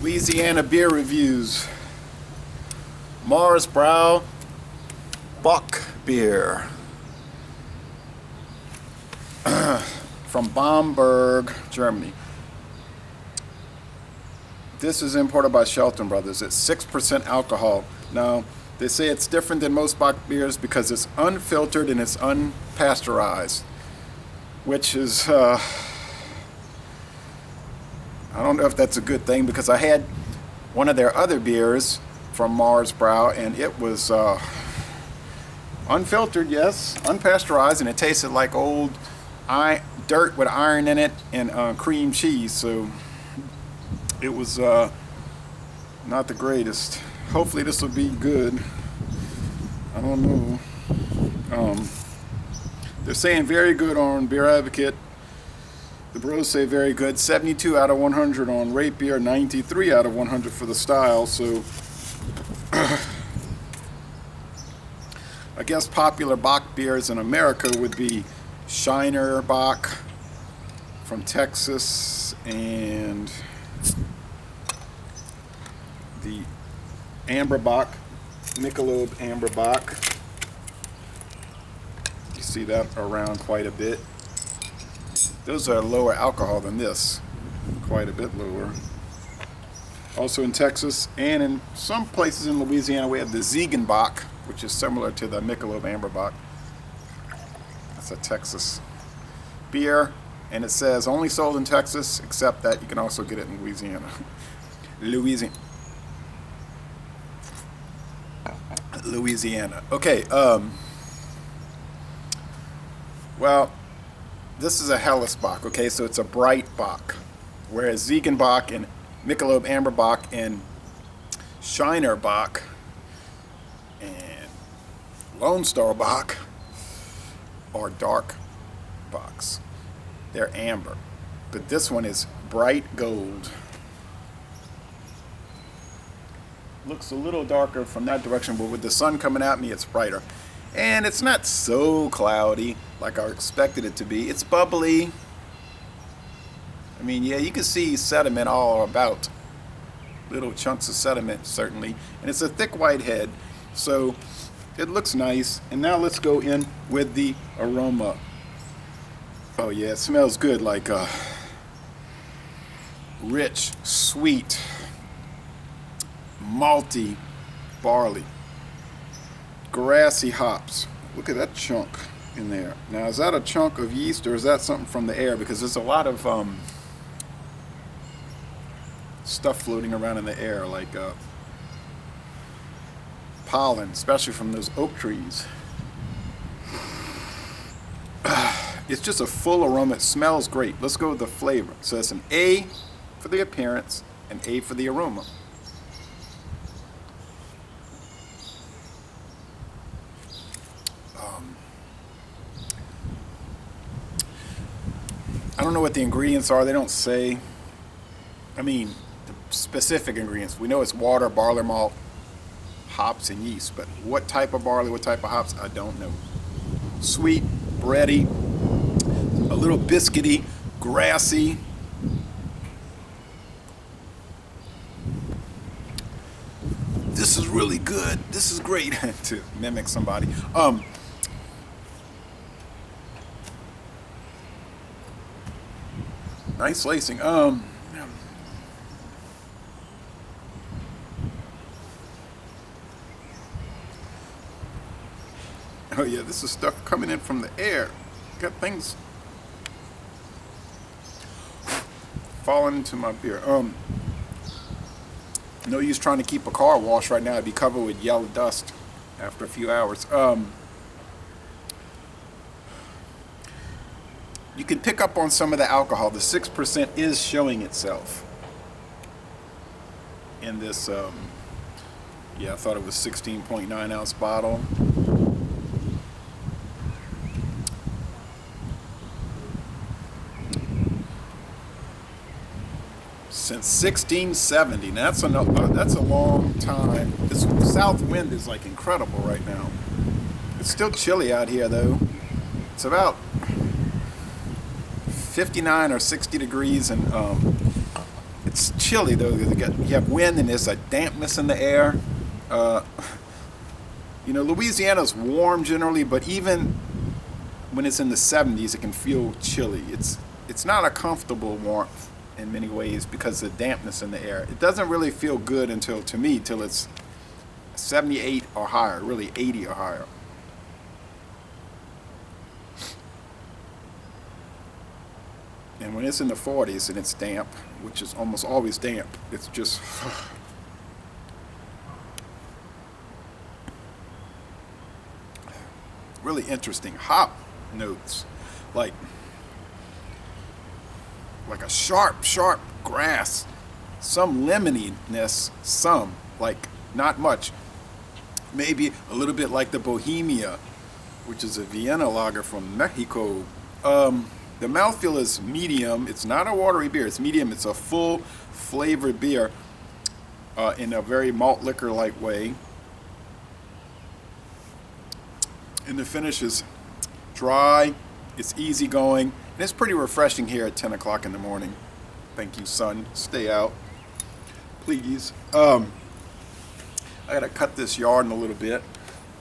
Louisiana beer reviews. Mahrs Bräu Bock-Bier from Bamberg, Germany. This is imported by Shelton Brothers. It's 6% alcohol. Now, they say it's different than most Bock beers because it's unfiltered and it's unpasteurized, which is, I don't know if that's a good thing, because I had one of their other beers from Mahrs Bräu and it was unfiltered, yes, unpasteurized, and it tasted like old dirt with iron in it and cream cheese, so it was not the greatest. Hopefully this will be good. I don't know. They're saying very good on Beer Advocate. The bros say very good. 72 out of 100 on Rate Beer, 93 out of 100 for the style. So I guess popular Bock beers in America would be Shiner Bock from Texas and the Amber Bock, Michelob Amber Bock. You see that around quite a bit. Those are lower alcohol than this, quite a bit lower. Also in Texas and in some places in Louisiana, we have the Ziegenbock, which is similar to the Michelob Amber Bock. That's a Texas beer, and it says only sold in Texas, except that you can also get it in Louisiana. Louisiana. Okay, well, this is a Helles Bock, okay, so it's a bright Bock, whereas Ziegenbock and Michelob Amber Bock and Shiner Bock and Lone Star Bock are dark Bocks. They're amber, but this one is bright gold. Looks a little darker from that direction, but with the sun coming at me, it's brighter. And it's not so cloudy like I expected it to be. It's bubbly. I mean, yeah, you can see sediment all about. Little chunks of sediment, certainly. And it's a thick white head, so it looks nice. And now let's go in with the aroma. Oh yeah, it smells good, like rich, sweet, malty barley, grassy hops. Look at that chunk in there. Now, is that a chunk of yeast or is that something from the air? Because there's a lot of stuff floating around in the air, like pollen, especially from those oak trees. It's just a full aroma. It smells great. Let's go with the flavor. So it's an A for the appearance and A for the aroma. I don't know what the ingredients are. They don't say. I mean, the specific ingredients. We know it's water, barley malt, hops, and yeast. But what type of barley, what type of hops, I don't know. Sweet, bready, a little biscuity, grassy. This is really good. This is great. To mimic somebody. Nice lacing. Oh yeah, this is stuff coming in from the air. Got things falling into my beer. No use trying to keep a car washed right now. It'd be covered with yellow dust after a few hours. You can pick up on some of the alcohol. The 6% is showing itself in this, yeah, I thought it was 16.9 ounce bottle. Since 1670, now that's a long time. This south wind is like incredible right now. It's still chilly out here though. It's about 59 or 60 degrees, and It's chilly though. You have wind and there's a dampness in the air. You know, Louisiana's warm generally, but even when it's in the 70s, it can feel chilly. It's not a comfortable warmth in many ways because of the dampness in the air. It doesn't really feel good until, to me, till it's 78 or higher, really 80 or higher. And when it's in the 40s and it's damp, which is almost always damp, it's just really interesting hop notes, like a sharp grass, some lemoniness, some, like not much, maybe a little bit like the Bohemia, which is a Vienna lager from Mexico. The mouthfeel is medium. It's not a watery beer. It's medium. It's a full flavored beer in a very malt liquor-like way. And the finish is dry. It's easygoing. And it's pretty refreshing here at 10 o'clock in the morning. Thank you, son. Stay out, please. I gotta cut this yard in a little bit.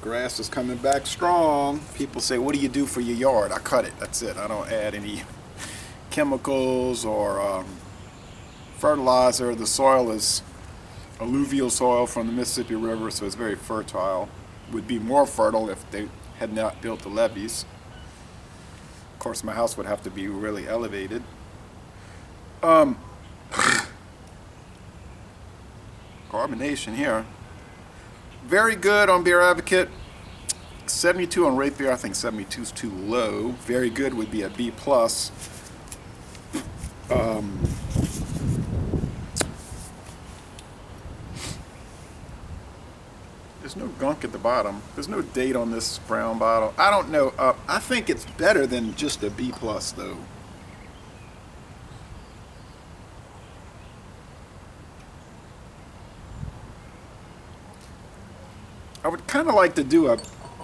Grass is coming back strong. People say, what do you do for your yard? I cut it. That's it. I don't add any chemicals or fertilizer. The soil is alluvial soil from the Mississippi River, so it's very fertile. Would be more fertile if they had not built the levees. Of course, my house would have to be really elevated. Carbonation here. Very good on Beer Advocate. 72 on Rate Beer. I think 72 is too low. Very good would be a B+. There's no gunk at the bottom. There's no date on this brown bottle. I don't know. I think it's better than just a B+, though. I would kind of like to do a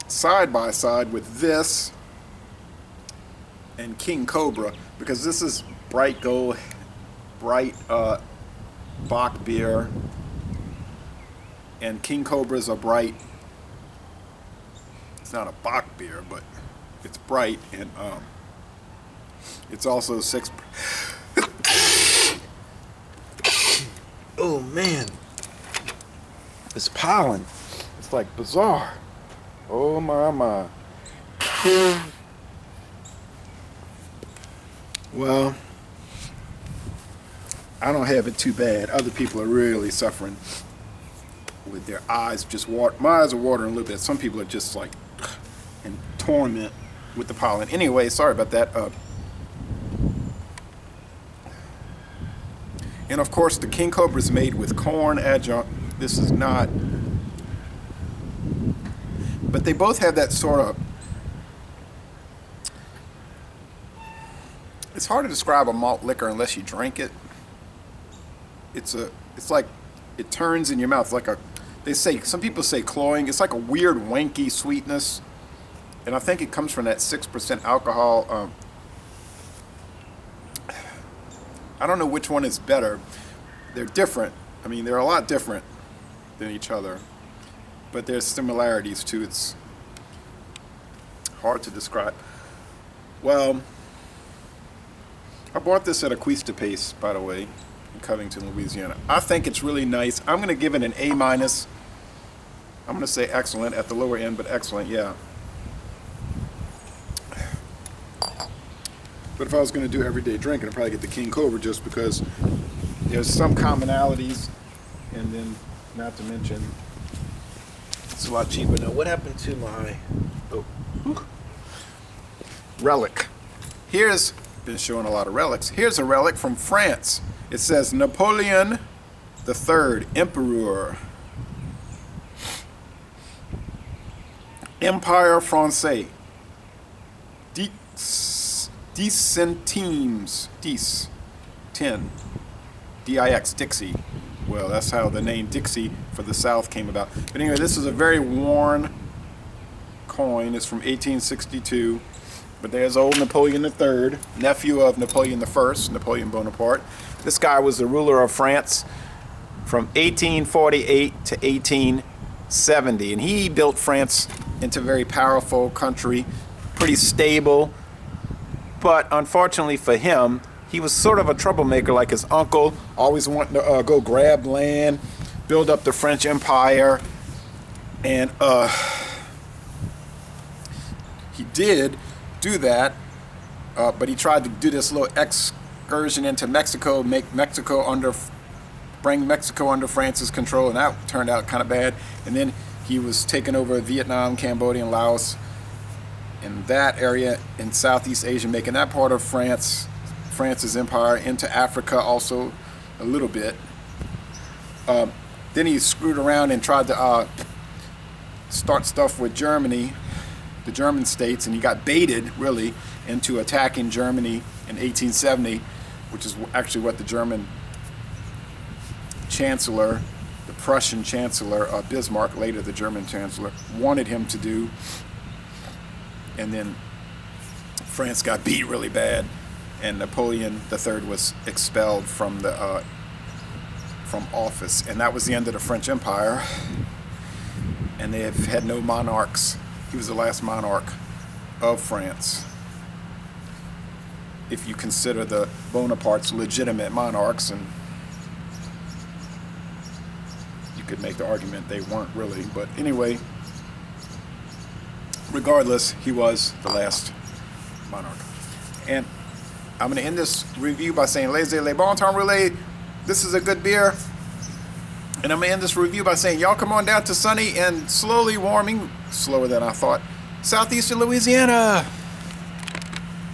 side-by-side with this and King Cobra, because this is bright gold, bright Bock beer, and King Cobra is a bright, it's not a Bock beer, but it's bright, and it's also 6. Oh man, it's pollen. It's like bizarre. Oh my. Well, I don't have it too bad. Other people are really suffering with their eyes just water. My eyes are watering a little bit. Some people are just like in torment with the pollen. Anyway, sorry about that. And of course, the King Cobra is made with corn adjunct. This is not. But they both have that sort of, it's hard to describe a malt liquor unless you drink it. It's like, it turns in your mouth like some people say cloying. It's like a weird wanky sweetness. And I think it comes from that 6% alcohol. I don't know which one is better. They're different. I mean, they're a lot different than each other. But there's similarities too. It's hard to describe. Well, I bought this at Acquista Pace, by the way, in Covington, Louisiana. I think it's really nice. I'm going to give it an A-. I'm going to say excellent at the lower end, but excellent, yeah. But if I was going to do everyday drinking, I'd probably get the King Cobra just because there's some commonalities, and then not to mention it's a lot cheaper. Now, what happened to my relic? Here's, been showing a lot of relics. Here's a relic from France. It says Napoleon III, Emperor. Empire Francais. 10 centimes. 10. D-I-X, Dixie. Well, that's how the name Dixie for the South came about. But anyway, this is a very worn coin. It's from 1862. But there's old Napoleon III, nephew of Napoleon I, Napoleon Bonaparte. This guy was the ruler of France from 1848 to 1870, and he built France into a very powerful country, pretty stable. But unfortunately for him, he was sort of a troublemaker like his uncle, always wanting to go grab land, build up the French Empire. And he did do that, but he tried to do this little excursion into Mexico, bring Mexico under France's control, and that turned out kind of bad. And then he was taking over Vietnam, Cambodia, and Laos, in that area in Southeast Asia, making that part of France's empire, into Africa also a little bit. Then he screwed around and tried to start stuff with Germany, the German states, and he got baited really into attacking Germany in 1870, which is actually what the German Chancellor, the Prussian Chancellor Bismarck, later the German Chancellor, wanted him to do. And then France got beat really bad, and Napoleon III was expelled from office, and that was the end of the French Empire. And they have had no monarchs. He was the last monarch of France, if you consider the Bonapartes legitimate monarchs, and you could make the argument they weren't really, but anyway, regardless, he was the last monarch. And I'm going to end this review by saying, Laissez les bon temps rouler. This is a good beer. And I'm going to end this review by saying, y'all come on down to sunny and slowly warming, slower than I thought, southeastern Louisiana.